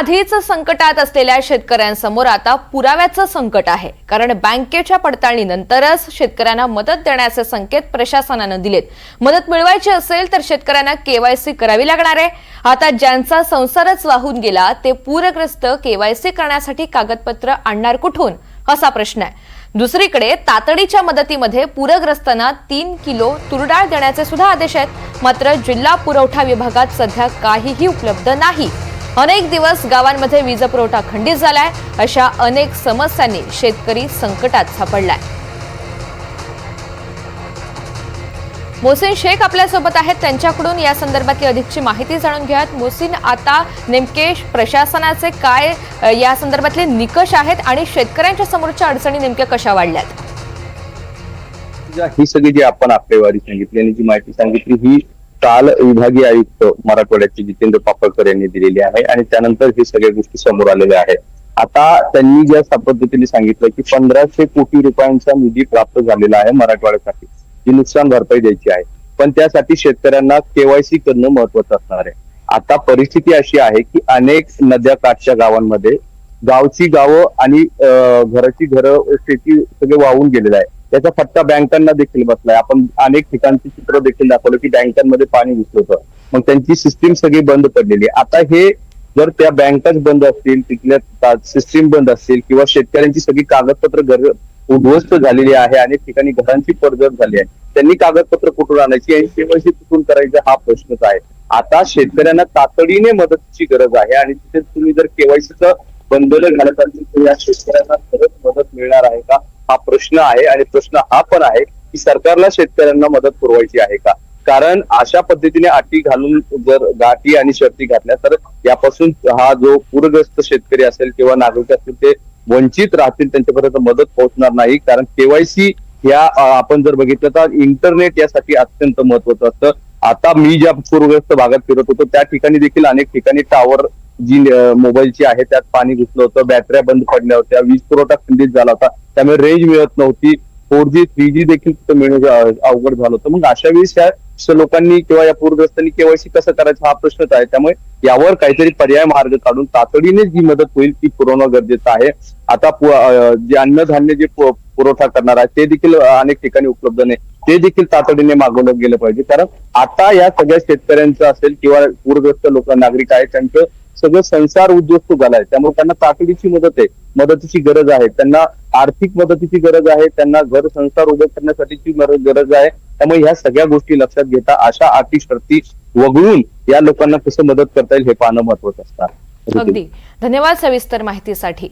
आधीच संकटात असलेल्या शेतकऱ्यांसमोर आता पुराव्याचं संकट आहे। कारण बँकेच्या पडताळणीनंतरच शेतकऱ्यांना मदत देण्याचे संकेत प्रशासनानं दिलेत। मदत मिळवायची असेल तर शेतकऱ्यांना केवायसी करावी लागणार आहे। आता ज्यांचा संसारच वाहून गेला ते पूरग्रस्त केवायसी करण्यासाठी कागदपत्र आणणार कुठून असा प्रश्न आहे। दुसरीकडे तातडीच्या मदतीमध्ये पूरग्रस्तांना 3 किलो तुरडाळ देण्याचे सुद्धा आदेश आहेत। मात्र जिल्हा पुरवठा विभागात सध्या काहीही उपलब्ध नाही। अनेक दिवस गावांमध्ये वीज पुरवठा खंडित झालाय। अशा अनेक समस्यांनी शेतकरी संकटात सापडलाय। मोहसिन शेख आपल्या सोबत आहेत, त्यांच्याकडून या संदर्भातली अधिकची माहिती जाणून घ्यात। मोहसिन, आता नेमके प्रशासनाचे काय या संदर्भातले निकष आहेत आणि शेतकऱ्यांच्या समोरच्या अडचणी नेमक्या कशा वाढल्यात? ही सगळी जी आपण आकडेवारी सांगितली आणि जी माहिती सांगितली ही काल विभागीय आयुक्त मराठवाड्याचे जितेंद्र पापळकर यांनी दिलेली आहे आणि त्यानंतर हे सगळ्या गोष्टी समोर आलेल्या आहेत। आता त्यांनी ज्या पद्धतीने सांगितलं की 1500 कोटी रुपयांचा निधी प्राप्त झालेला आहे मराठवाड्यासाठी, जी नुकसान भरपाई द्यायची आहे, पण त्यासाठी शेतकऱ्यांना केवायसी करणं महत्वाचं असणार आहे। आता परिस्थिती अशी आहे की अनेक नद्या काठच्या गावांमध्ये गावची गावं आणि घराची घरं शेती सगळे वाहून गेलेलं आहे। त्याचा फटका बँकांना देखील बसलाय। आपण अनेक ठिकाणची चित्र देखील दाखवलं की बँकांमध्ये पाणी घुसलं होतं, मग त्यांची सिस्टीम सगळी बंद पडलेली आहे। आता हे जर त्या बँकाच बंद असतील, तिथल्या सिस्टीम बंद असतील किंवा शेतकऱ्यांची सगळी कागदपत्र उद्ध्वस्त झालेली आहे, अनेक ठिकाणी घरांची पडझड झाली आहे, त्यांनी कागदपत्र कुठून आणायची आणि केवायसी कुठून करायचं हा प्रश्नच आहे। आता शेतकऱ्यांना तातडीने मदतीची गरज आहे आणि तिथे तुम्ही जर केवायसीचं बंधन घालत असेल तर या शेतकऱ्यांना खरंच मदत मिळणार आहे का हा प्रश्न आहे। आणि प्रश्न हा पण आहे की सरकारला शेतकऱ्यांना मदत पुरवायची आहे का? कारण अशा पद्धतीने अटी घालून जर गाठी आणि शर्ती घातल्या तर यापासून हा जो पूरग्रस्त शेतकरी असेल किंवा नागरिक असतील ते वंचित राहतील, त्यांच्यापर्यंत मदत पोहोचणार नाही। कारण केवायसी या आपण जर बघितलं तर इंटरनेट यासाठी अत्यंत महत्वाचं असतं। आता मी ज्या पूरग्रस्त भागात फिरत होतो त्या ठिकाणी देखील अनेक ठिकाणी टावर जी मोबाईलची आहे त्यात पाणी घुसलं होतं, बॅटऱ्या बंद पडल्या होत्या, वीज पुरवठा खंडित झाला होता, त्यामुळे रेंज मिळत नव्हती, 4G 3G देखील तिथं मिळणं अवघड झालं होतं। मग अशा वेळेस या लोकांनी किंवा या पूरग्रस्तांनी केवायसी कसं करायचं हा प्रश्नच आहे। त्यामुळे यावर काहीतरी पर्याय मार्ग काढून तातडीने जी मदत होईल ती पुरवणं गरजेचं आहे। आता जे अन्नधान्य जे पुरवठा करणार आहे ते देखील अनेक ठिकाणी उपलब्ध नाही, ते देखील तातडीने मागवलं गेलं पाहिजे। कारण आता या सगळ्या शेतकऱ्यांचं असेल किंवा पूरग्रस्त लोक नागरिक आहेत त्यांचं सगळं संसार उद्ध्वस्त झालाय, त्यामुळे त्यांना तातडीची मदतीची गरज आहे, त्यांना आर्थिक मदतीची गरज आहे, त्यांना घर संसार उभे करण्यासाठीची गरज आहे। त्यामुळे ह्या सगळ्या गोष्टी लक्षात घेता अशा अटी शर्ती वगळून या लोकांना कसं मदत करता येईल हे पाहणं महत्वाचं असतं। अगदी धन्यवाद सविस्तर माहितीसाठी।